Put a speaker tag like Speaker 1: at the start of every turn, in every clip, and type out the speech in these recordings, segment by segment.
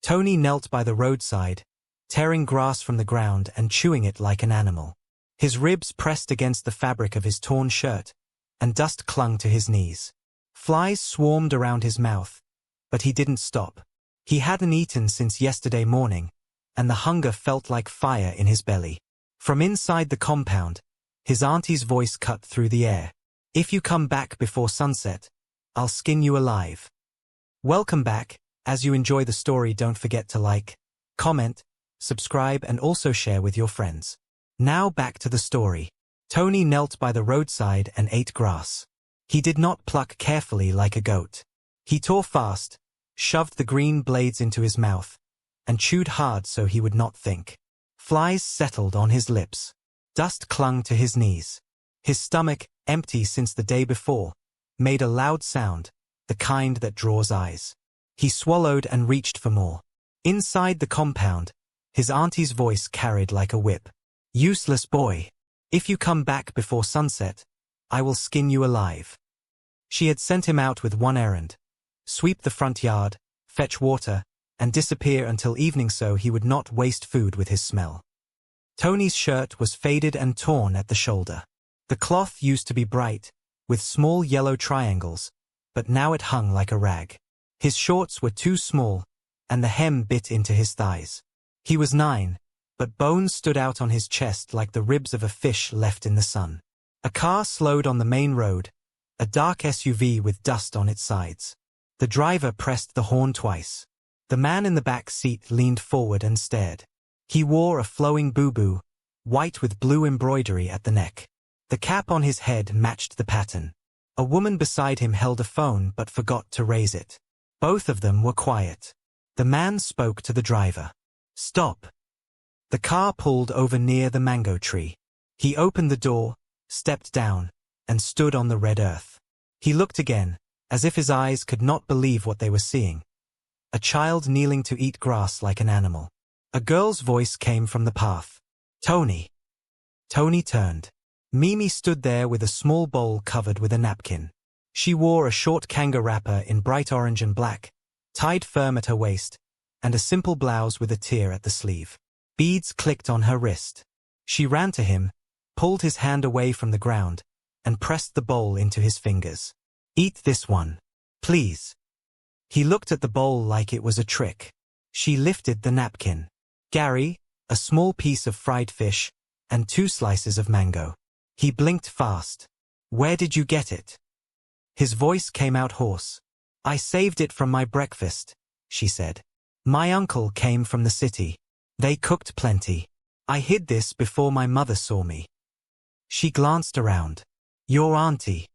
Speaker 1: Tony knelt by the roadside, tearing grass from the ground and chewing it like an animal. His ribs pressed against the fabric of his torn shirt, and dust clung to his knees. Flies swarmed around his mouth, but he didn't stop. He hadn't eaten since yesterday morning, and the hunger felt like fire in his belly. From inside the compound, his auntie's voice cut through the air. "If you come back before sunset, I'll skin you alive." Welcome back. As you enjoy the story, don't forget to like, comment, subscribe, and also share with your friends. Now back to the story. Tony knelt by the roadside and ate grass. He did not pluck carefully like a goat. He tore fast, shoved the green blades into his mouth, and chewed hard so he would not think. Flies settled on his lips. Dust clung to his knees. His stomach, empty since the day before, made a loud sound, the kind that draws eyes. He swallowed and reached for more. Inside the compound, his auntie's voice carried like a whip. "Useless boy. If you come back before sunset, I will skin you alive." She had sent him out with one errand: sweep the front yard, fetch water, and disappear until evening so he would not waste food with his smell. Tony's shirt was faded and torn at the shoulder. The cloth used to be bright, with small yellow triangles, but now it hung like a rag. His shorts were too small, and the hem bit into his thighs. He was 9, but bones stood out on his chest like the ribs of a fish left in the sun. A car slowed on the main road, a dark SUV with dust on its sides. The driver pressed the horn twice. The man in the back seat leaned forward and stared. He wore a flowing boo-boo, white with blue embroidery at the neck. The cap on his head matched the pattern. A woman beside him held a phone but forgot to raise it. Both of them were quiet. The man spoke to the driver. "Stop." The car pulled over near the mango tree. He opened the door, stepped down, and stood on the red earth. He looked again, as if his eyes could not believe what they were seeing. A child kneeling to eat grass like an animal. A girl's voice came from the path. "Tony." Tony turned. Mimi stood there with a small bowl covered with a napkin. She wore a short kanga wrapper in bright orange and black, tied firm at her waist, and a simple blouse with a tear at the sleeve. Beads clicked on her wrist. She ran to him, pulled his hand away from the ground, and pressed the bowl into his fingers. "Eat this one, please." He looked at the bowl like it was a trick. She lifted the napkin. "Gary, a small piece of fried fish, and 2 slices of mango." He blinked fast. "Where did you get it?" His voice came out hoarse. "I saved it from my breakfast," she said. "My uncle came from the city. They cooked plenty. I hid this before my mother saw me." She glanced around. "Your auntie."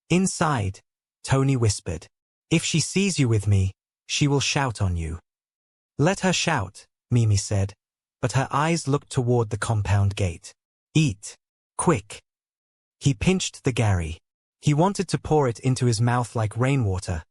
Speaker 1: "Inside," Tony whispered. "If she sees you with me, she will shout on you." "Let her shout," Mimi said, but her eyes looked toward the compound gate. "Eat. Quick." He pinched the Gary. He wanted to pour it into his mouth like rainwater,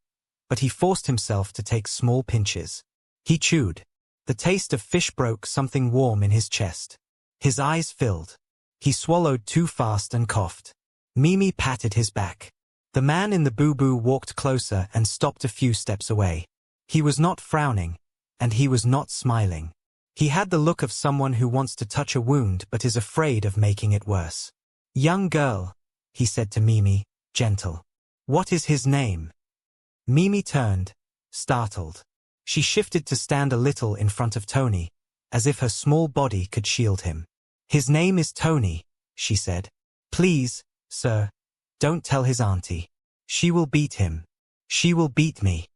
Speaker 1: but he forced himself to take small pinches. He chewed. The taste of fish broke something warm in his chest. His eyes filled. He swallowed too fast and coughed. Mimi patted his back. The man in the boo-boo walked closer and stopped a few steps away. He was not frowning, and he was not smiling. He had the look of someone who wants to touch a wound but is afraid of making it worse. "Young girl," he said to Mimi, gentle. "What is his name?" Mimi turned, startled. She shifted to stand a little in front of Tony, as if her small body could shield him. "His name is Tony," she said. "Please, sir, don't tell his auntie. She will beat him. She will beat me."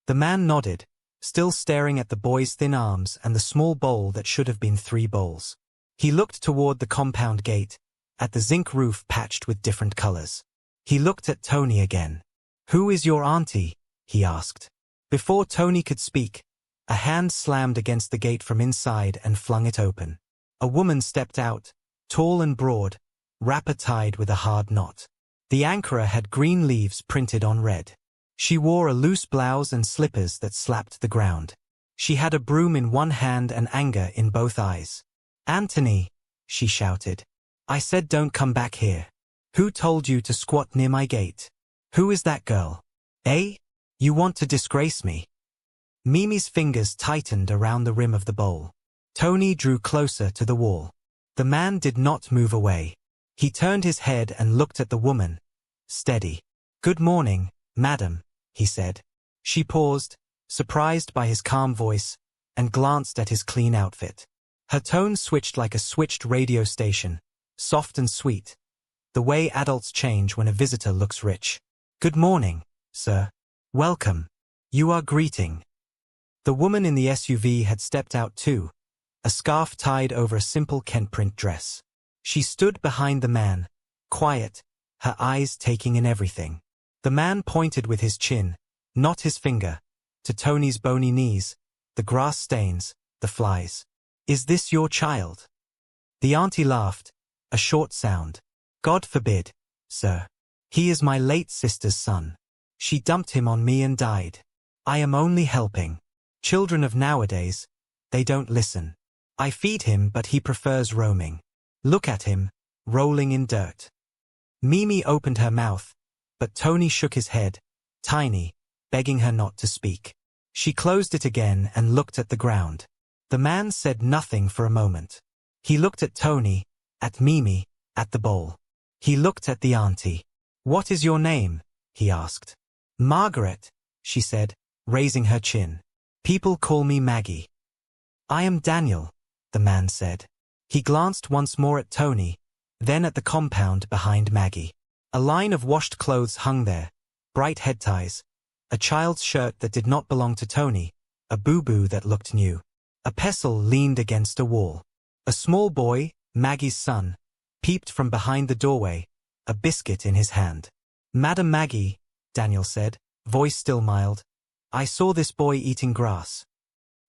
Speaker 1: The man nodded, still staring at the boy's thin arms and the small bowl that should have been 3 bowls. He looked toward the compound gate, at the zinc roof patched with different colors. He looked at Tony again. "Who is your auntie?" he asked. Before Tony could speak, a hand slammed against the gate from inside and flung it open. A woman stepped out, tall and broad, wrapper tied with a hard knot. The anchor had green leaves printed on red. She wore a loose blouse and slippers that slapped the ground. She had a broom in one hand and anger in both eyes. "Anthony," she shouted. "I said don't come back here. Who told you to squat near my gate? Who is that girl? Eh? You want to disgrace me?" Mimi's fingers tightened around the rim of the bowl. Tony drew closer to the wall. The man did not move away. He turned his head and looked at the woman. Steady. "Good morning, madam," he said. She paused, surprised by his calm voice, and glanced at his clean outfit. Her tone switched like a switched radio station, soft and sweet, the way adults change when a visitor looks rich. "Good morning, sir. Welcome. You are greeting." The woman in the SUV had stepped out too, a scarf tied over a simple Kent print dress. She stood behind the man, quiet, her eyes taking in everything. The man pointed with his chin, not his finger, to Tony's bony knees, the grass stains, the flies. "Is this your child?" The auntie laughed, a short sound. "God forbid, sir. He is my late sister's son. She dumped him on me and died. I am only helping. Children of nowadays, they don't listen. I feed him but he prefers roaming. Look at him, rolling in dirt." Mimi opened her mouth, but Tony shook his head, tiny, begging her not to speak. She closed it again and looked at the ground. The man said nothing for a moment. He looked at Tony, at Mimi, at the bowl. He looked at the auntie. "What is your name?" he asked. "Margaret," she said, raising her chin. "People call me Maggie." "I am Daniel," the man said. He glanced once more at Tony, then at the compound behind Maggie. A line of washed clothes hung there, bright head ties, a child's shirt that did not belong to Tony, a boo-boo that looked new. A pestle leaned against a wall. A small boy, Maggie's son, peeped from behind the doorway, a biscuit in his hand. "Madam Maggie," Daniel said, voice still mild, "I saw this boy eating grass."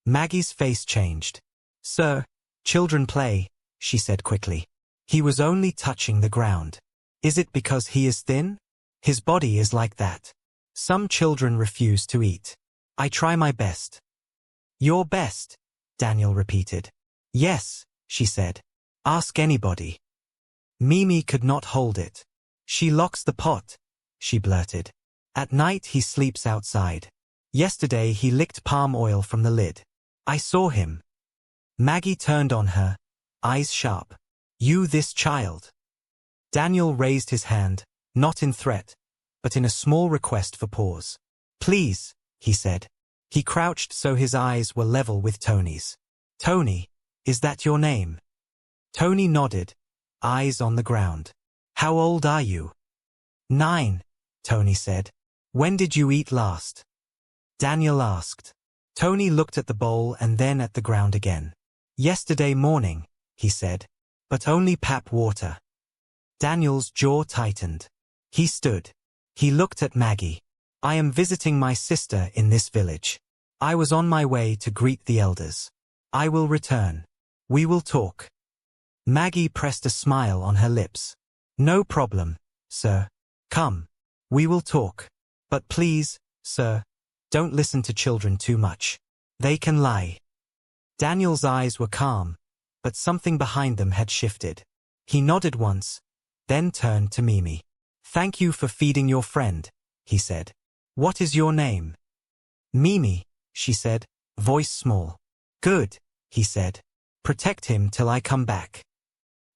Speaker 1: Maggie's face changed. "Sir, children play," she said quickly. "He was only touching the ground. Is it because he is thin? His body is like that. Some children refuse to eat. I try my best." "Your best?" Daniel repeated. "Yes," she said. "Ask anybody." Mimi could not hold it. "She locks the pot," she blurted. "At night he sleeps outside. Yesterday he licked palm oil from the lid. I saw him." Maggie turned on her, eyes sharp. "You this child?" Daniel raised his hand, not in threat, but in a small request for pause. "Please," he said. He crouched so his eyes were level with Tony's. "Tony, is that your name?" Tony nodded, eyes on the ground. "How old are you?" 9, Tony said. "When did you eat last?" Daniel asked. Tony looked at the bowl and then at the ground again. "Yesterday morning," he said, "but only pap water." Daniel's jaw tightened. He stood. He looked at Maggie. "I am visiting my sister in this village. I was on my way to greet the elders. I will return. We will talk." Maggie pressed a smile on her lips. "No problem, sir. Come. We will talk. But please, sir, don't listen to children too much. They can lie." Daniel's eyes were calm, but something behind them had shifted. He nodded once, then turned to Mimi. "Thank you for feeding your friend," he said. "What is your name?" "Mimi," she said, voice small. "Good," he said. "Protect him till I come back."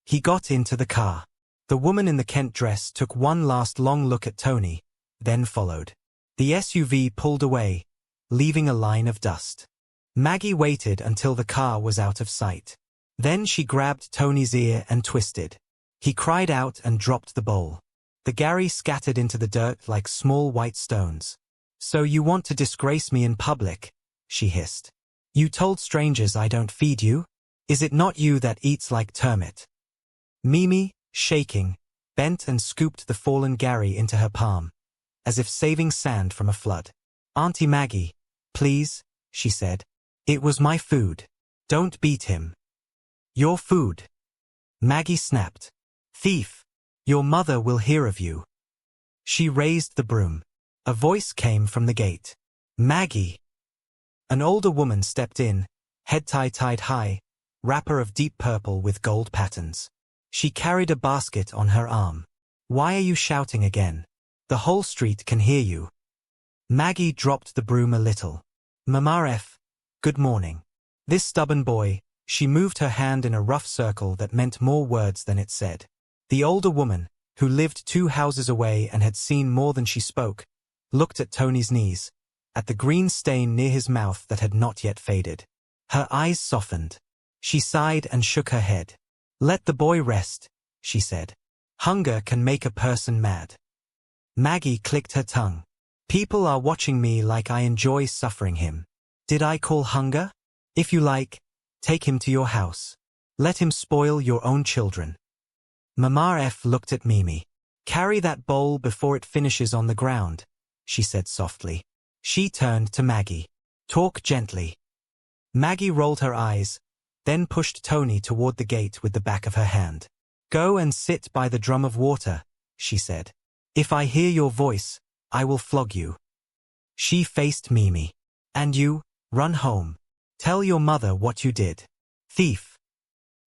Speaker 1: He got into the car. The woman in the Kent dress took one last long look at Tony, then followed. The SUV pulled away, leaving a line of dust. Maggie waited until the car was out of sight. Then she grabbed Tony's ear and twisted. He cried out and dropped the bowl. The Gary scattered into the dirt like small white stones. "So you want to disgrace me in public?" she hissed. "You told strangers I don't feed you? Is it not you that eats like termit?" Mimi, shaking, bent and scooped the fallen Gary into her palm, as if saving sand from a flood. "Auntie Maggie, please," she said. "It was my food. Don't beat him." "Your food." Maggie snapped. "Thief! Your mother will hear of you." She raised the broom. A voice came from the gate. "Maggie!" An older woman stepped in, head tie tied high, wrapper of deep purple with gold patterns. She carried a basket on her arm. "Why are you shouting again? The whole street can hear you." Maggie dropped the broom a little. Mama F, good morning. This stubborn boy, she moved her hand in a rough circle that meant more words than it said. The older woman, who lived 2 houses away and had seen more than she spoke, looked at Tony's knees, at the green stain near his mouth that had not yet faded. Her eyes softened. She sighed and shook her head. Let the boy rest, she said. Hunger can make a person mad. Maggie clicked her tongue. People are watching me like I enjoy suffering him. Did I call hunger? If you like, take him to your house. Let him spoil your own children. Mama F looked at Mimi. Carry that bowl before it finishes on the ground, she said softly. She turned to Maggie. Talk gently. Maggie rolled her eyes, then pushed Tony toward the gate with the back of her hand. Go and sit by the drum of water, she said. If I hear your voice, I will flog you. She faced Mimi. And you, run home. Tell your mother what you did. Thief.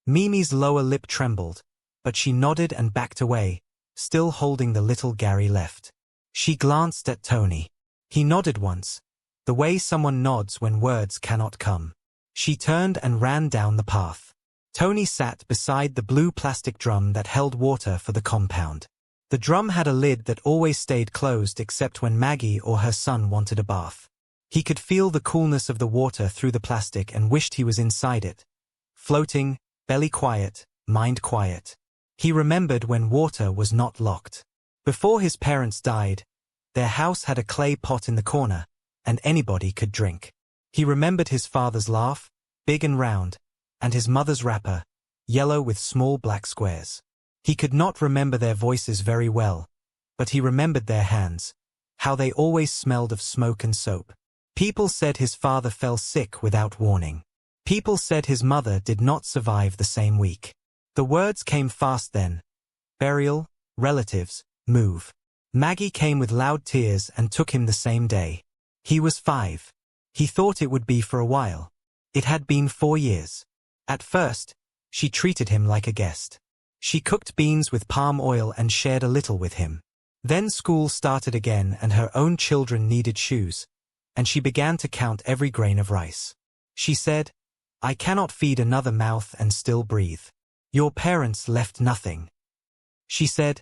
Speaker 1: Mimi's lower lip trembled, but she nodded and backed away, still holding the little Gary left. She glanced at Tony. He nodded once, the way someone nods when words cannot come. She turned and ran down the path. Tony sat beside the blue plastic drum that held water for the compound. The drum had a lid that always stayed closed except when Maggie or her son wanted a bath. He could feel the coolness of the water through the plastic and wished he was inside it. Floating, belly quiet, mind quiet. He remembered when water was not locked. Before his parents died, their house had a clay pot in the corner, and anybody could drink. He remembered his father's laugh, big and round, and his mother's wrapper, yellow with small black squares. He could not remember their voices very well, but he remembered their hands, how they always smelled of smoke and soap. People said his father fell sick without warning. People said his mother did not survive the same week. The words came fast then. Burial, relatives, move. Maggie came with loud tears and took him the same day. He was 5. He thought it would be for a while. It had been 4 years. At first, she treated him like a guest. She cooked beans with palm oil and shared a little with him. Then school started again and her own children needed shoes, and she began to count every grain of rice. She said, I cannot feed another mouth and still breathe. Your parents left nothing. She said,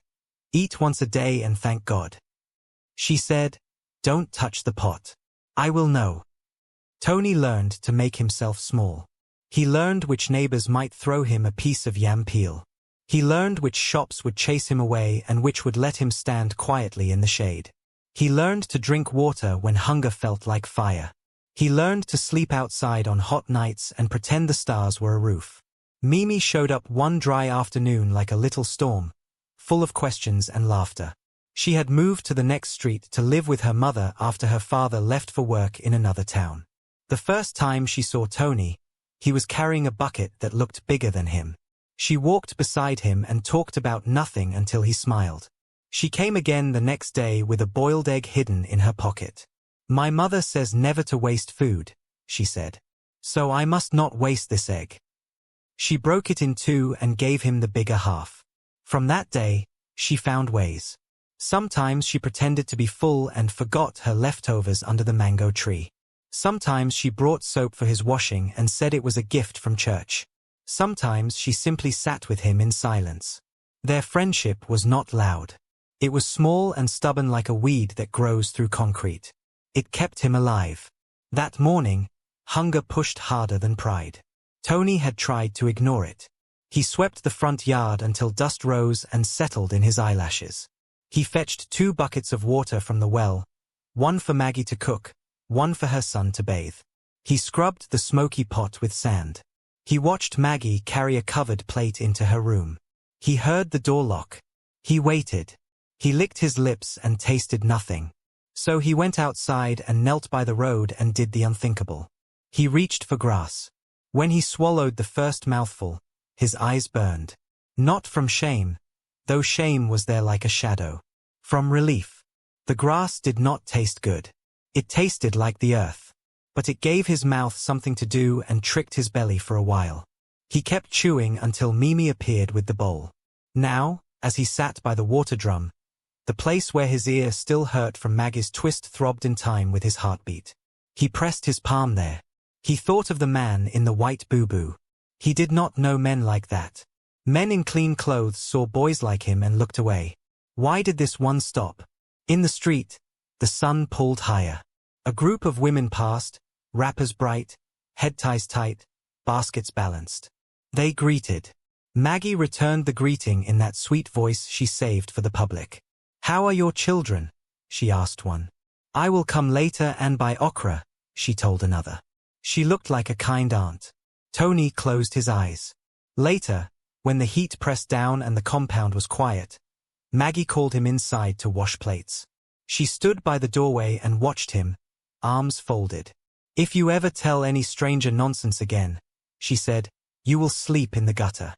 Speaker 1: eat once a day and thank God. She said, don't touch the pot. I will know. Tony learned to make himself small. He learned which neighbors might throw him a piece of yam peel. He learned which shops would chase him away and which would let him stand quietly in the shade. He learned to drink water when hunger felt like fire. He learned to sleep outside on hot nights and pretend the stars were a roof. Mimi showed up one dry afternoon like a little storm, full of questions and laughter. She had moved to the next street to live with her mother after her father left for work in another town. The first time she saw Tony, he was carrying a bucket that looked bigger than him. She walked beside him and talked about nothing until he smiled. She came again the next day with a boiled egg hidden in her pocket. My mother says never to waste food, she said. So I must not waste this egg. She broke it in 2 and gave him the bigger half. From that day, she found ways. Sometimes she pretended to be full and forgot her leftovers under the mango tree. Sometimes she brought soap for his washing and said it was a gift from church. Sometimes she simply sat with him in silence. Their friendship was not loud. It was small and stubborn like a weed that grows through concrete. It kept him alive. That morning, hunger pushed harder than pride. Tony had tried to ignore it. He swept the front yard until dust rose and settled in his eyelashes. He fetched 2 buckets of water from the well, one for Maggie to cook, one for her son to bathe. He scrubbed the smoky pot with sand. He watched Maggie carry a covered plate into her room. He heard the door lock. He waited. He licked his lips and tasted nothing. So he went outside and knelt by the road and did the unthinkable. He reached for grass. When he swallowed the first mouthful, his eyes burned. Not from shame, though shame was there like a shadow. From relief. The grass did not taste good. It tasted like the earth. But it gave his mouth something to do and tricked his belly for a while. He kept chewing until Mimi appeared with the bowl. Now, as he sat by the water drum, the place where his ear still hurt from Maggie's twist throbbed in time with his heartbeat. He pressed his palm there. He thought of the man in the white boo-boo. He did not know men like that. Men in clean clothes saw boys like him and looked away. Why did this one stop? In the street, the sun pulled higher. A group of women passed, wrappers bright, head ties tight, baskets balanced. They greeted. Maggie returned the greeting in that sweet voice she saved for the public. "How are your children?" she asked one. "I will come later and buy okra," she told another. She looked like a kind aunt. Tony closed his eyes. Later, when the heat pressed down and the compound was quiet, Maggie called him inside to wash plates. She stood by the doorway and watched him, arms folded. "If you ever tell any stranger nonsense again," she said, "you will sleep in the gutter."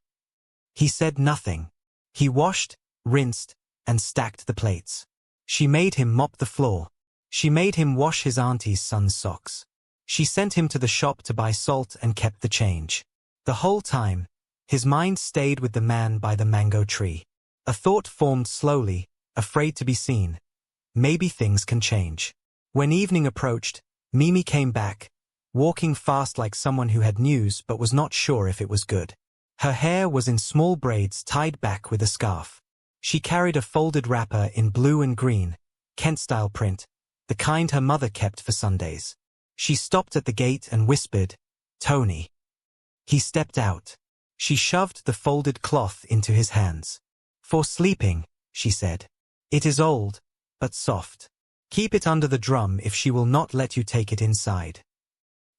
Speaker 1: He said nothing. He washed, rinsed, and stacked the plates. She made him mop the floor. She made him wash his auntie's son's socks. She sent him to the shop to buy salt and kept the change. The whole time, his mind stayed with the man by the mango tree. A thought formed slowly, afraid to be seen. Maybe things can change. When evening approached, Mimi came back, walking fast like someone who had news but was not sure if it was good. Her hair was in small braids tied back with a scarf. She carried a folded wrapper in blue and green, Kent-style print, the kind her mother kept for Sundays. She stopped at the gate and whispered, "Tony." He stepped out. She shoved the folded cloth into his hands. "For sleeping," she said. "It is old, but soft. Keep it under the drum if she will not let you take it inside."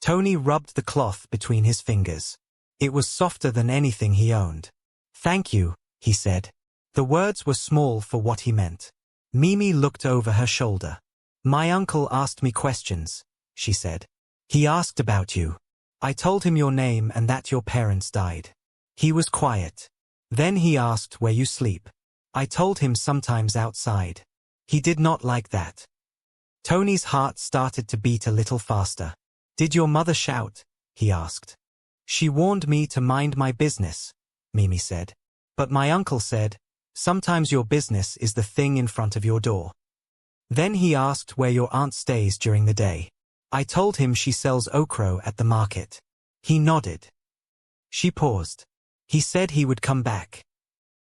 Speaker 1: Tony rubbed the cloth between his fingers. It was softer than anything he owned. "Thank you," he said. The words were small for what he meant. Mimi looked over her shoulder. "My uncle asked me questions," she said. "He asked about you. I told him your name and that your parents died. He was quiet. Then he asked where you sleep. I told him sometimes outside. He did not like that." Tony's heart started to beat a little faster. "Did your mother shout?" he asked. "She warned me to mind my business," Mimi said. "But my uncle said, sometimes your business is the thing in front of your door." Then he asked where your aunt stays during the day. I told him she sells okra at the market. He nodded. She paused. He said he would come back.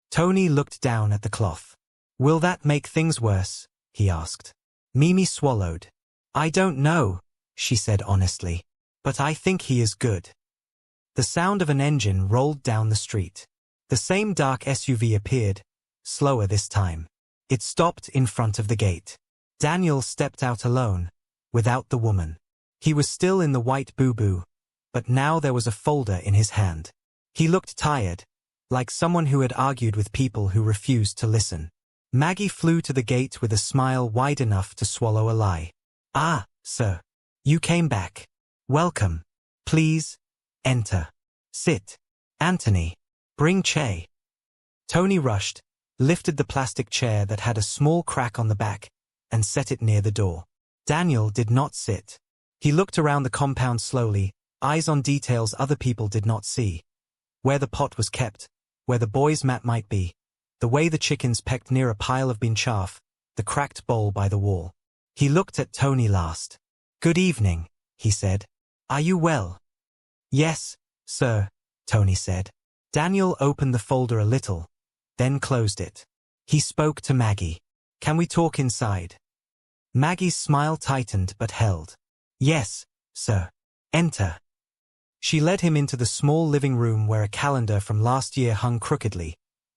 Speaker 1: Tony looked down at the cloth. "Will that make things worse?" he asked. Mimi swallowed. "I don't know," she said honestly. "But I think he is good." The sound of an engine rolled down the street. The same dark SUV appeared, slower this time. It stopped in front of the gate. Daniel stepped out alone, without the woman. He was still in the white boo-boo, but now there was a folder in his hand. He looked tired, like someone who had argued with people who refused to listen. Maggie flew to the gate with a smile wide enough to swallow a lie. "Ah, sir. You came back. Welcome. Please, enter. Sit. Anthony, bring Che." Tony rushed, lifted the plastic chair that had a small crack on the back, and set it near the door. Daniel did not sit. He looked around the compound slowly, eyes on details other people did not see. Where the pot was kept, where the boys' mat might be, the way the chickens pecked near a pile of bean chaff, the cracked bowl by the wall. He looked at Tony last. "Good evening," he said. "Are you well?" "Yes, sir," Tony said. Daniel opened the folder a little, then closed it. He spoke to Maggie. "Can we talk inside?" Maggie's smile tightened but held. "Yes, sir. Enter." She led him into the small living room where a calendar from last year hung crookedly,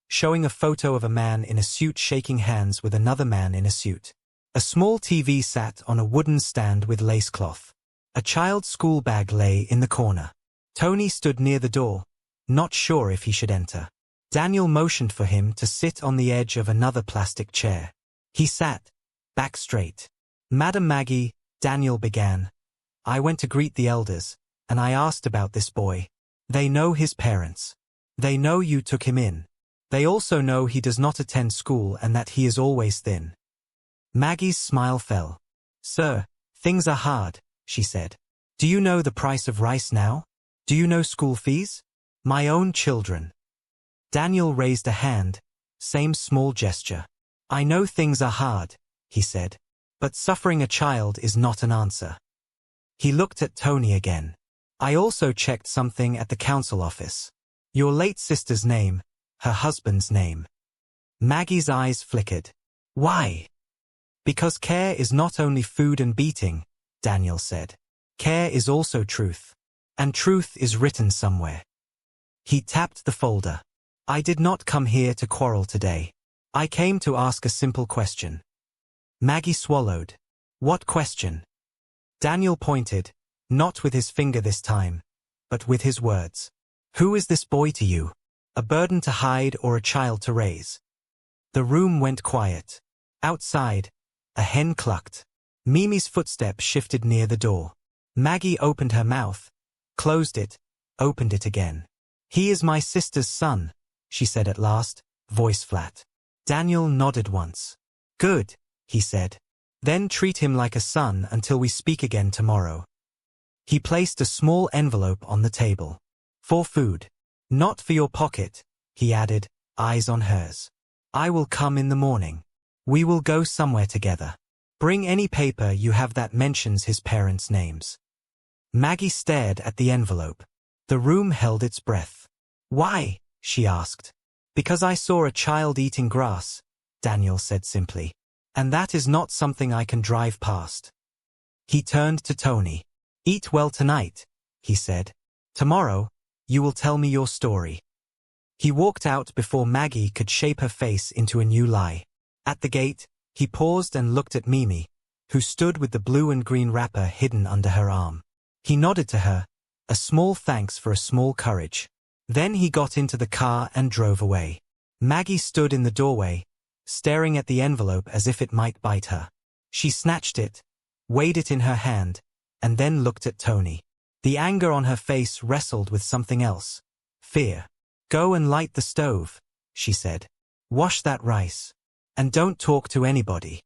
Speaker 1: showing a photo of a man in a suit shaking hands with another man in a suit. A small TV sat on a wooden stand with lace cloth. A child's school bag lay in the corner. Tony stood near the door, not sure if he should enter. Daniel motioned for him to sit on the edge of another plastic chair. He sat, back straight. "Madam Maggie," Daniel began, "I went to greet the elders, and I asked about this boy. They know his parents. They know you took him in. They also know he does not attend school and that he is always thin." Maggie's smile fell. "Sir, things are hard," she said. "Do you know the price of rice now? Do you know school fees? My own children." Daniel raised a hand, same small gesture. "I know things are hard," he said. "But suffering a child is not an answer." He looked at Tony again. I also checked something at the council office. Your late sister's name, her husband's name. Maggie's eyes flickered. Why? Because care is not only food and beating, Daniel said. Care is also truth. And truth is written somewhere. He tapped the folder. I did not come here to quarrel today. I came to ask a simple question. Maggie swallowed. What question? Daniel pointed, not with his finger this time, but with his words. Who is this boy to you? A burden to hide or a child to raise? The room went quiet. Outside, a hen clucked. Mimi's footsteps shifted near the door. Maggie opened her mouth, closed it, opened it again. He is my sister's son, she said at last, voice flat. Daniel nodded once. Good, he said. Then treat him like a son until we speak again tomorrow. He placed a small envelope on the table. For food. Not for your pocket, he added, eyes on hers. I will come in the morning. We will go somewhere together. Bring any paper you have that mentions his parents' names. Maggie stared at the envelope. The room held its breath. Why? She asked. Because I saw a child eating grass, Daniel said simply. And that is not something I can drive past. He turned to Tony. Eat well tonight, he said. Tomorrow, you will tell me your story. He walked out before Maggie could shape her face into a new lie. At the gate, he paused and looked at Mimi, who stood with the blue and green wrapper hidden under her arm. He nodded to her, a small thanks for a small courage. Then he got into the car and drove away. Maggie stood in the doorway, staring at the envelope as if it might bite her. She snatched it, weighed it in her hand, and then looked at Tony. The anger on her face wrestled with something else. Fear. Go and light the stove, she said. Wash that rice. And don't talk to anybody.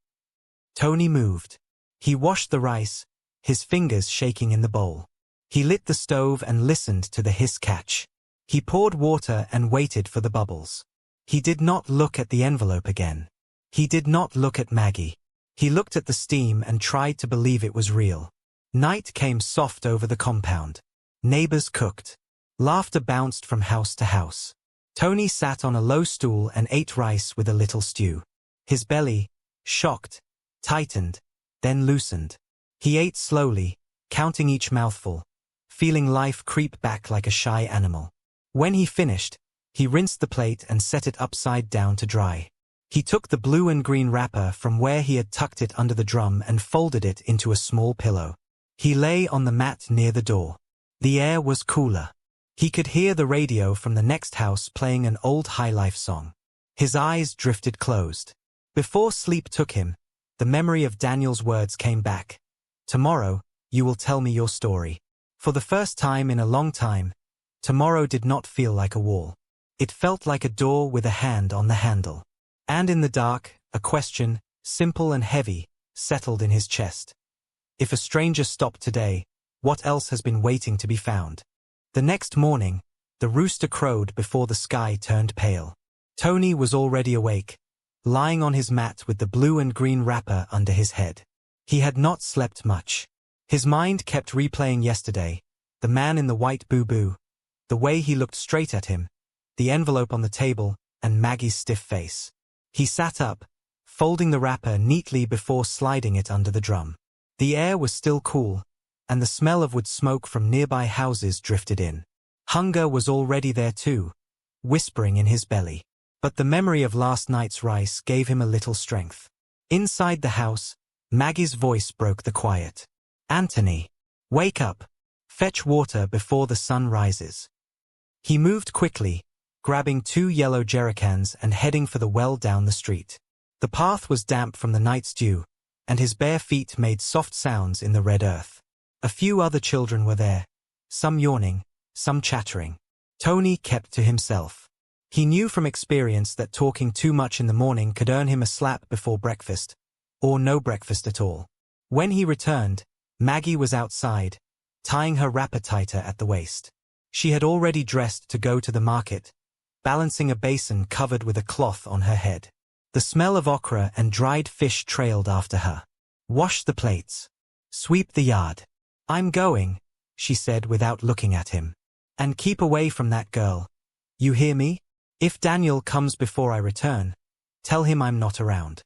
Speaker 1: Tony moved. He washed the rice, his fingers shaking in the bowl. He lit the stove and listened to the hiss catch. He poured water and waited for the bubbles. He did not look at the envelope again. He did not look at Maggie. He looked at the steam and tried to believe it was real. Night came soft over the compound. Neighbors cooked. Laughter bounced from house to house. Tony sat on a low stool and ate rice with a little stew. His belly, shocked, tightened, then loosened. He ate slowly, counting each mouthful, feeling life creep back like a shy animal. When he finished, he rinsed the plate and set it upside down to dry. He took the blue and green wrapper from where he had tucked it under the drum and folded it into a small pillow. He lay on the mat near the door. The air was cooler. He could hear the radio from the next house playing an old highlife song. His eyes drifted closed. Before sleep took him, the memory of Daniel's words came back. Tomorrow, you will tell me your story. For the first time in a long time, tomorrow did not feel like a wall. It felt like a door with a hand on the handle. And in the dark, a question, simple and heavy, settled in his chest. If a stranger stopped today, what else has been waiting to be found? The next morning, the rooster crowed before the sky turned pale. Tony was already awake, lying on his mat with the blue and green wrapper under his head. He had not slept much. His mind kept replaying yesterday, the man in the white boo-boo, the way he looked straight at him, the envelope on the table, and Maggie's stiff face. He sat up, folding the wrapper neatly before sliding it under the drum. The air was still cool, and the smell of wood smoke from nearby houses drifted in. Hunger was already there too, whispering in his belly. But the memory of last night's rice gave him a little strength. Inside the house, Maggie's voice broke the quiet. Anthony, wake up. Fetch water before the sun rises. He moved quickly, grabbing 2 yellow jerrycans and heading for the well down the street. The path was damp from the night's dew, and his bare feet made soft sounds in the red earth. A few other children were there, some yawning, some chattering. Tony kept to himself. He knew from experience that talking too much in the morning could earn him a slap before breakfast, or no breakfast at all. When he returned, Maggie was outside, tying her wrapper tighter at the waist. She had already dressed to go to the market, balancing a basin covered with a cloth on her head. The smell of okra and dried fish trailed after her. Wash the plates. Sweep the yard. I'm going, she said without looking at him. And keep away from that girl. You hear me? If Daniel comes before I return, tell him I'm not around.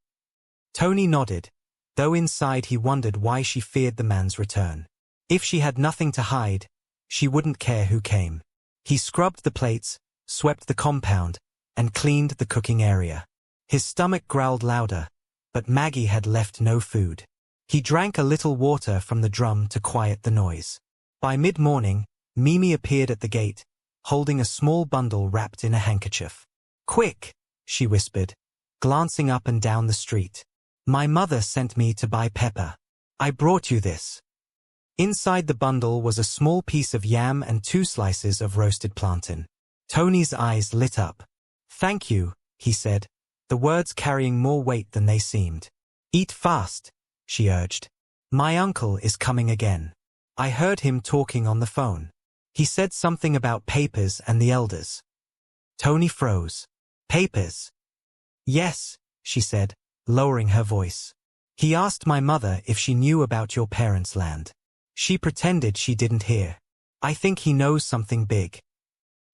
Speaker 1: Tony nodded, though inside he wondered why she feared the man's return. If she had nothing to hide, she wouldn't care who came. He scrubbed the plates, swept the compound, and cleaned the cooking area. His stomach growled louder, but Maggie had left no food. He drank a little water from the drum to quiet the noise. By mid-morning, Mimi appeared at the gate, holding a small bundle wrapped in a handkerchief. Quick, she whispered, glancing up and down the street. My mother sent me to buy pepper. I brought you this. Inside the bundle was a small piece of yam and 2 slices of roasted plantain. Tony's eyes lit up. Thank you, he said, the words carrying more weight than they seemed. Eat fast, she urged. My uncle is coming again. I heard him talking on the phone. He said something about papers and the elders. Tony froze. Papers? Yes, she said, lowering her voice. He asked my mother if she knew about your parents' land. She pretended she didn't hear. I think he knows something big.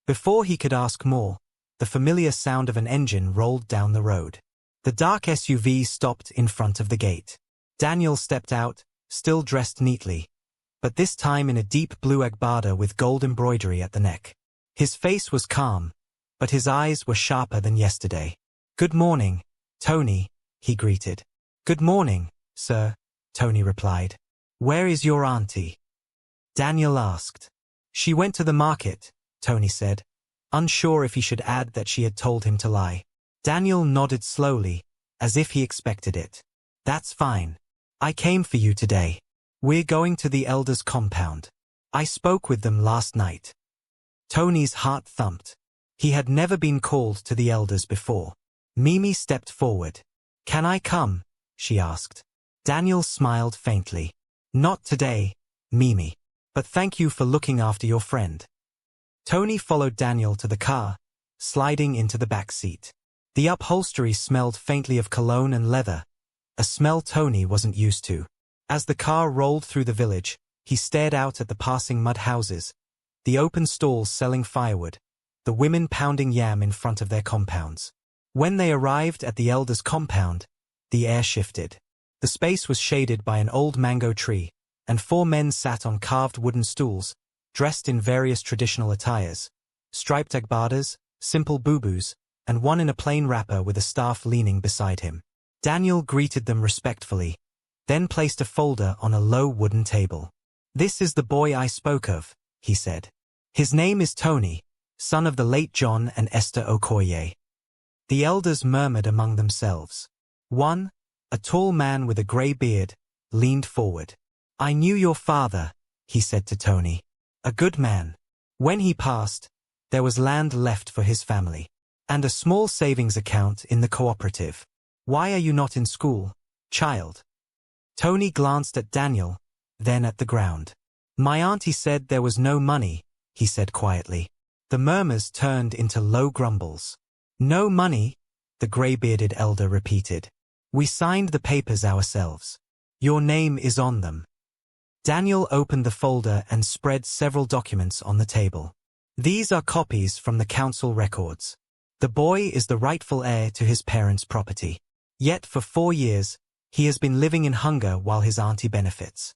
Speaker 1: Before he could ask more, the familiar sound of an engine rolled down the road. The dark SUV stopped in front of the gate. Daniel stepped out, still dressed neatly, but this time in a deep blue agbada with gold embroidery at the neck. His face was calm, but his eyes were sharper than yesterday. Good morning, Tony, he greeted. Good morning, sir, Tony replied. Where is your auntie? Daniel asked. She went to the market, Tony said, unsure if he should add that she had told him to lie. Daniel nodded slowly, as if he expected it. That's fine. I came for you today. We're going to the elders' compound. I spoke with them last night. Tony's heart thumped. He had never been called to the elders before. Mimi stepped forward. Can I come? She asked. Daniel smiled faintly. Not today, Mimi. But thank you for looking after your friend. Tony followed Daniel to the car, sliding into the back seat. The upholstery smelled faintly of cologne and leather, a smell Tony wasn't used to. As the car rolled through the village, he stared out at the passing mud houses, the open stalls selling firewood, the women pounding yam in front of their compounds. When they arrived at the elders' compound, the air shifted. The space was shaded by an old mango tree, and 4 men sat on carved wooden stools, dressed in various traditional attires, striped agbadas, simple bubus, and one in a plain wrapper with a staff leaning beside him. Daniel greeted them respectfully, then placed a folder on a low wooden table. This is the boy I spoke of, he said. His name is Tony, son of the late John and Esther Okoye. The elders murmured among themselves. One, a tall man with a grey beard, leaned forward. I knew your father, he said to Tony. A good man. When he passed, there was land left for his family, and a small savings account in the cooperative. Why are you not in school, child? Tony glanced at Daniel, then at the ground. My auntie said there was no money, he said quietly. The murmurs turned into low grumbles. No money, the grey-bearded elder repeated. We signed the papers ourselves. Your name is on them. Daniel opened the folder and spread several documents on the table. These are copies from the council records. The boy is the rightful heir to his parents' property. Yet for 4 years, he has been living in hunger while his auntie benefits.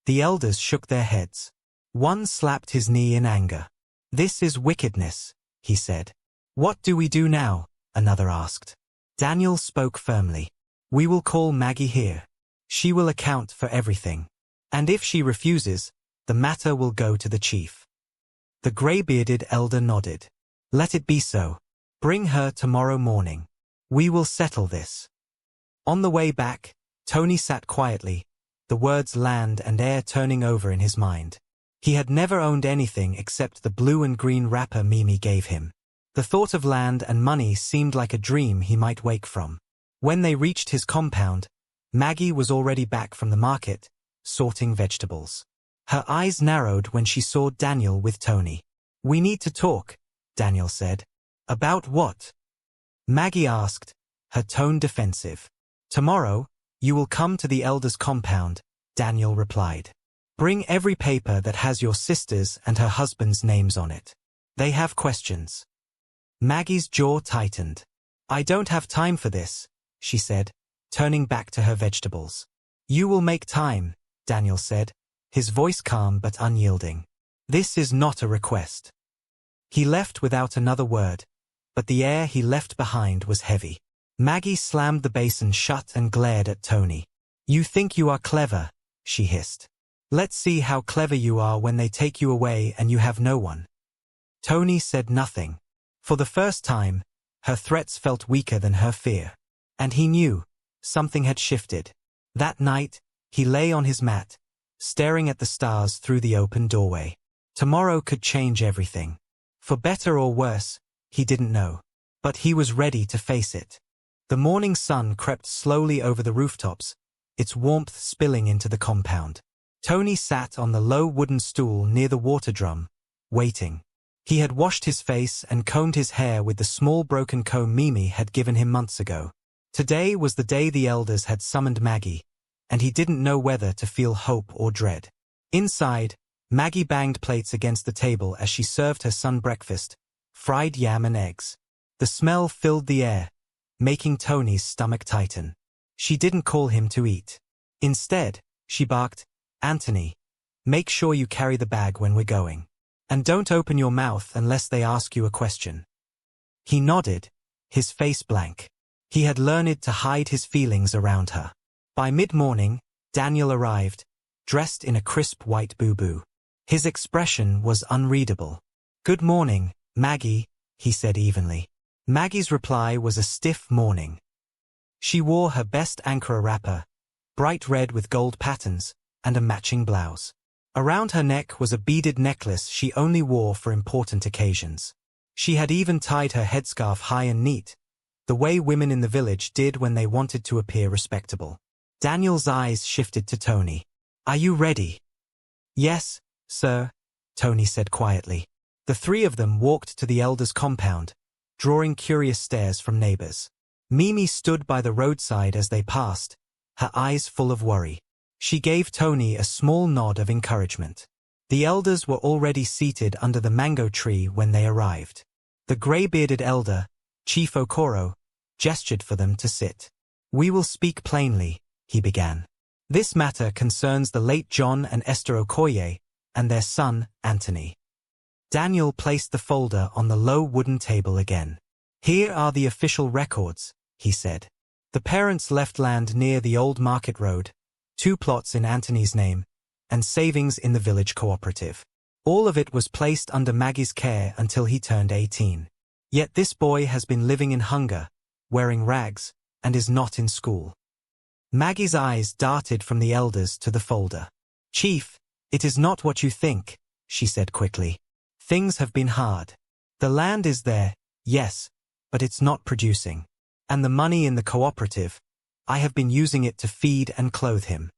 Speaker 1: The elders shook their heads. One slapped his knee in anger. This is wickedness, he said. What do we do now? Another asked. Daniel spoke firmly. We will call Maggie here. She will account for everything. And if she refuses, the matter will go to the chief. The grey-bearded elder nodded. Let it be so. Bring her tomorrow morning. We will settle this. On the way back, Tony sat quietly, the words land and air turning over in his mind. He had never owned anything except the blue and green wrapper Mimi gave him. The thought of land and money seemed like a dream he might wake from. When they reached his compound, Maggie was already back from the market, sorting vegetables. Her eyes narrowed when she saw Daniel with Tony. We need to talk, Daniel said. About what? Maggie asked, her tone defensive. Tomorrow, you will come to the elders' compound, Daniel replied. Bring every paper that has your sister's and her husband's names on it. They have questions. Maggie's jaw tightened. I don't have time for this, she said, turning back to her vegetables. You will make time, Daniel said, his voice calm but unyielding. This is not a request. He left without another word, but the air he left behind was heavy. Maggie slammed the basin shut and glared at Tony. You think you are clever, she hissed. Let's see how clever you are when they take you away and you have no one. Tony said nothing. For the first time, her threats felt weaker than her fear. And he knew something had shifted. That night, he lay on his mat, staring at the stars through the open doorway. Tomorrow could change everything. For better or worse, he didn't know. But he was ready to face it. The morning sun crept slowly over the rooftops, its warmth spilling into the compound. Tony sat on the low wooden stool near the water drum, waiting. He had washed his face and combed his hair with the small broken comb Mimi had given him months ago. Today was the day the elders had summoned Maggie, and he didn't know whether to feel hope or dread. Inside, Maggie banged plates against the table as she served her son breakfast, fried yam and eggs. The smell filled the air, making Tony's stomach tighten. She didn't call him to eat. Instead, she barked, Anthony, make sure you carry the bag when we're going. And don't open your mouth unless they ask you a question. He nodded, his face blank. He had learned to hide his feelings around her. By mid-morning, Daniel arrived, dressed in a crisp white boo-boo. His expression was unreadable. Good morning, Maggie, he said evenly. Maggie's reply was a stiff morning. She wore her best Ankara wrapper, bright red with gold patterns, and a matching blouse. Around her neck was a beaded necklace she only wore for important occasions. She had even tied her headscarf high and neat, the way women in the village did when they wanted to appear respectable. Daniel's eyes shifted to Tony. Are you ready? Yes, sir, Tony said quietly. The three of them walked to the elders' compound, drawing curious stares from neighbors. Mimi stood by the roadside as they passed, her eyes full of worry. She gave Tony a small nod of encouragement. The elders were already seated under the mango tree when they arrived. The grey-bearded elder, Chief Okoro, gestured for them to sit. We will speak plainly, he began. This matter concerns the late John and Esther Okoye and their son, Anthony. Daniel placed the folder on the low wooden table again. Here are the official records, he said. The parents left land near the old market road, 2 plots in Anthony's name, and savings in the village cooperative. All of it was placed under Maggie's care until he turned 18. Yet this boy has been living in hunger, wearing rags, and is not in school. Maggie's eyes darted from the elders to the folder. Chief, it is not what you think, she said quickly. Things have been hard. The land is there, yes, but it's not producing. And the money in the cooperative, I have been using it to feed and clothe him.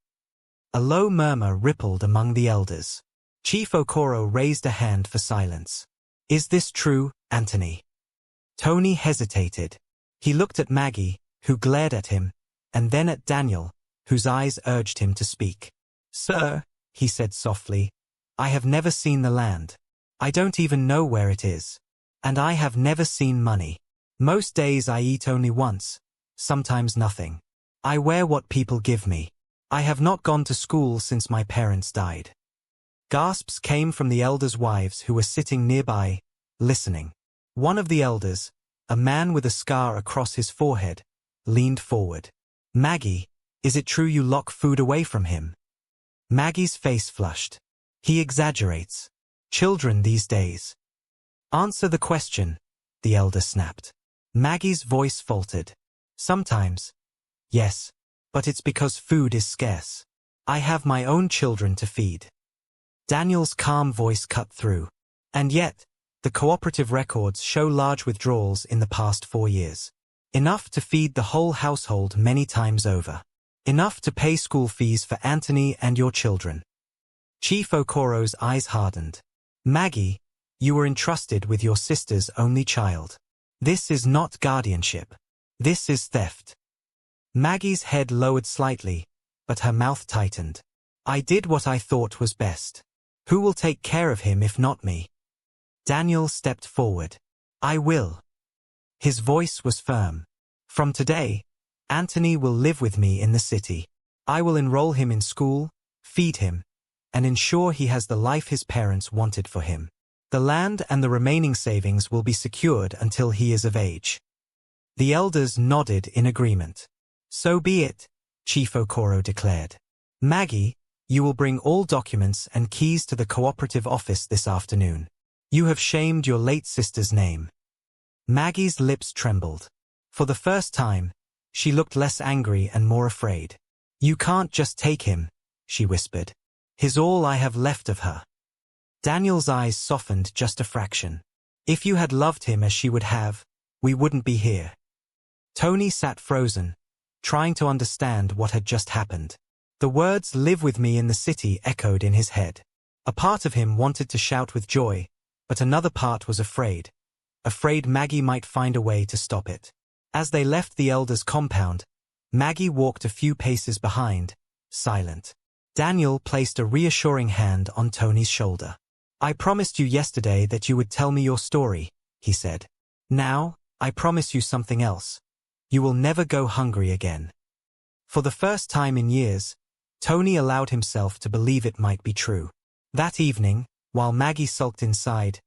Speaker 1: A low murmur rippled among the elders. Chief Okoro raised a hand for silence. Is this true, Anthony? Tony hesitated. He looked at Maggie, who glared at him, and then at Daniel, whose eyes urged him to speak. Sir, he said softly, I have never seen the land. I don't even know where it is. And I have never seen money. Most days I eat only once, sometimes nothing. I wear what people give me. I have not gone to school since my parents died. Gasps came from the elders' wives who were sitting nearby, listening. One of the elders, a man with a scar across his forehead, leaned forward. Maggie, is it true you lock food away from him? Maggie's face flushed. He exaggerates. Children these days. Answer the question, the elder snapped. Maggie's voice faltered. Sometimes. Yes, but it's because food is scarce. I have my own children to feed. Daniel's calm voice cut through. And yet, the cooperative records show large withdrawals in the past 4 years. Enough to feed the whole household many times over. Enough to pay school fees for Anthony and your children. Chief Okoro's eyes hardened. Maggie, you were entrusted with your sister's only child. This is not guardianship. This is theft. Maggie's head lowered slightly, but her mouth tightened. I did what I thought was best. Who will take care of him if not me? Daniel stepped forward. I will. His voice was firm. From today, Anthony will live with me in the city. I will enroll him in school, feed him, and ensure he has the life his parents wanted for him. The land and the remaining savings will be secured until he is of age. The elders nodded in agreement. So be it, Chief Okoro declared. Maggie, you will bring all documents and keys to the cooperative office this afternoon. You have shamed your late sister's name. Maggie's lips trembled. For the first time, she looked less angry and more afraid. You can't just take him, she whispered. He's all I have left of her. Daniel's eyes softened just a fraction. If you had loved him as she would have, we wouldn't be here. Tony sat frozen, trying to understand what had just happened. The words "live with me in the city" echoed in his head. A part of him wanted to shout with joy, but another part was afraid Maggie might find a way to stop it. As they left the elders' compound, Maggie walked a few paces behind, silent. Daniel placed a reassuring hand on Tony's shoulder. I promised you yesterday that you would tell me your story, he said. Now, I promise you something else. You will never go hungry again. For the first time in years, Tony allowed himself to believe it might be true. That evening, while Maggie sulked inside,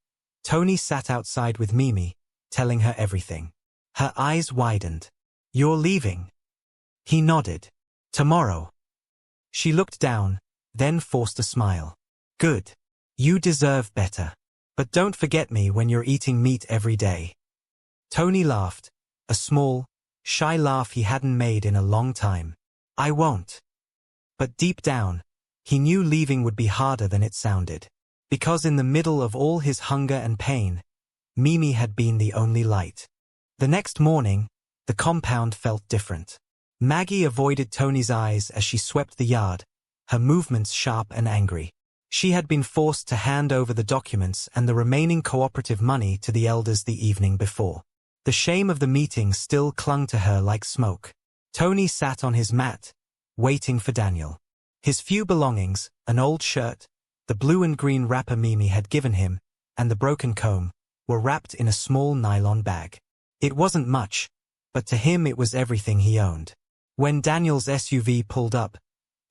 Speaker 1: Tony sat outside with Mimi, telling her everything. Her eyes widened. You're leaving? He nodded. Tomorrow. She looked down, then forced a smile. Good. You deserve better. But don't forget me when you're eating meat every day. Tony laughed, a small, shy laugh he hadn't made in a long time. I won't. But deep down, he knew leaving would be harder than it sounded. Because in the middle of all his hunger and pain, Mimi had been the only light. The next morning, the compound felt different. Maggie avoided Tony's eyes as she swept the yard, her movements sharp and angry. She had been forced to hand over the documents and the remaining cooperative money to the elders the evening before. The shame of the meeting still clung to her like smoke. Tony sat on his mat, waiting for Daniel. His few belongings, an old shirt, the blue and green wrapper Mimi had given him, and the broken comb, were wrapped in a small nylon bag. It wasn't much, but to him it was everything he owned. When Daniel's SUV pulled up,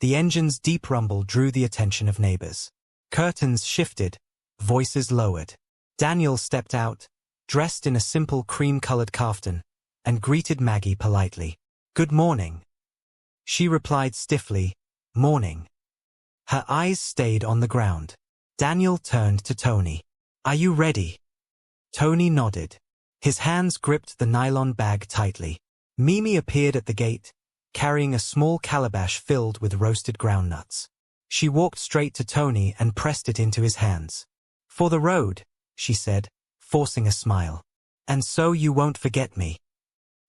Speaker 1: the engine's deep rumble drew the attention of neighbors. Curtains shifted, voices lowered. Daniel stepped out, dressed in a simple cream-colored kaftan, and greeted Maggie politely. Good morning. She replied stiffly, Morning. Her eyes stayed on the ground. Daniel turned to Tony. Are you ready? Tony nodded. His hands gripped the nylon bag tightly. Mimi appeared at the gate, carrying a small calabash filled with roasted groundnuts. She walked straight to Tony and pressed it into his hands. For the road, she said, forcing a smile. And so you won't forget me.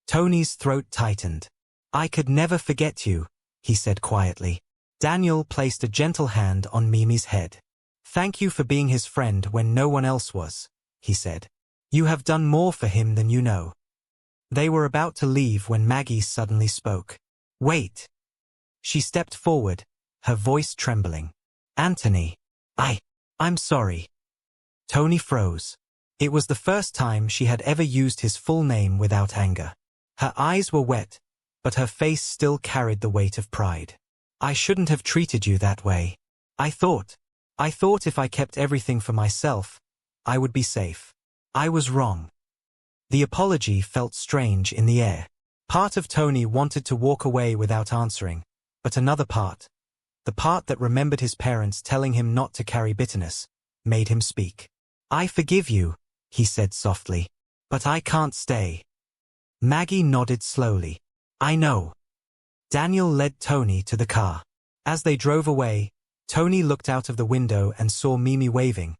Speaker 1: Tony's throat tightened. I could never forget you, he said quietly. Daniel placed a gentle hand on Mimi's head. Thank you for being his friend when no one else was, he said. You have done more for him than you know. They were about to leave when Maggie suddenly spoke. Wait. She stepped forward, her voice trembling. Anthony. I'm sorry. Tony froze. It was the first time she had ever used his full name without anger. Her eyes were wet, but her face still carried the weight of pride. I shouldn't have treated you that way. I thought if I kept everything for myself, I would be safe. I was wrong. The apology felt strange in the air. Part of Tony wanted to walk away without answering, but another part, the part that remembered his parents telling him not to carry bitterness, made him speak. I forgive you, he said softly, but I can't stay. Maggie nodded slowly. I know. Daniel led Tony to the car. As they drove away, Tony looked out of the window and saw Mimi waving,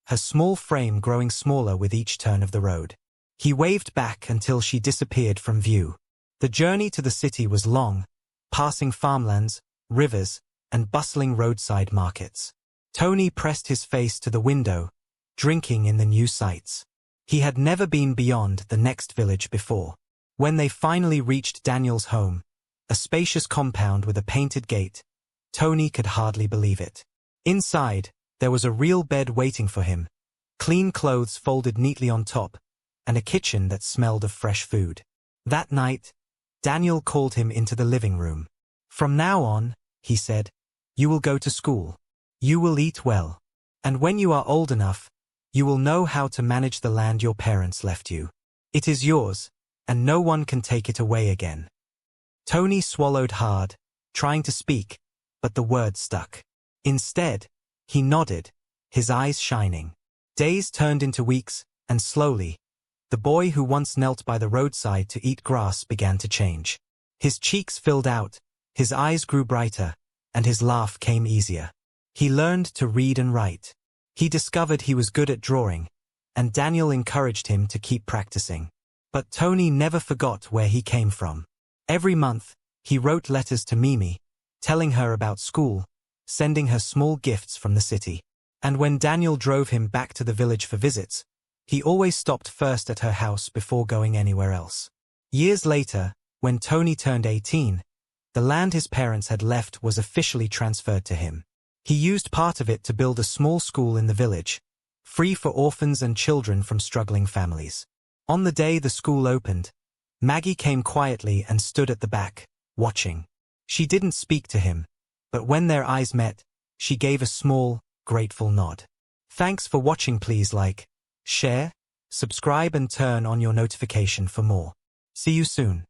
Speaker 1: her small frame growing smaller with each turn of the road. He waved back until she disappeared from view. The journey to the city was long, passing farmlands, rivers, and bustling roadside markets. Tony pressed his face to the window, drinking in the new sights. He had never been beyond the next village before. When they finally reached Daniel's home, a spacious compound with a painted gate, Tony could hardly believe it. Inside, there was a real bed waiting for him, clean clothes folded neatly on top, and a kitchen that smelled of fresh food. That night, Daniel called him into the living room. "From now on," he said, "you will go to school. You will eat well. And when you are old enough, you will know how to manage the land your parents left you. It is yours, and no one can take it away again." Tony swallowed hard, trying to speak, but the words stuck. Instead, he nodded, his eyes shining. Days turned into weeks, and slowly, the boy who once knelt by the roadside to eat grass began to change. His cheeks filled out, his eyes grew brighter, and his laugh came easier. He learned to read and write. He discovered he was good at drawing, and Daniel encouraged him to keep practicing. But Tony never forgot where he came from. Every month, he wrote letters to Mimi, telling her about school, sending her small gifts from the city. And when Daniel drove him back to the village for visits, he always stopped first at her house before going anywhere else. Years later, when Tony turned 18, the land his parents had left was officially transferred to him. He used part of it to build a small school in the village, free for orphans and children from struggling families. On the day the school opened, Maggie came quietly and stood at the back, watching. She didn't speak to him, but when their eyes met, she gave a small, grateful nod. Thanks for watching. Please like, share, subscribe and turn on your notification for more. See you soon.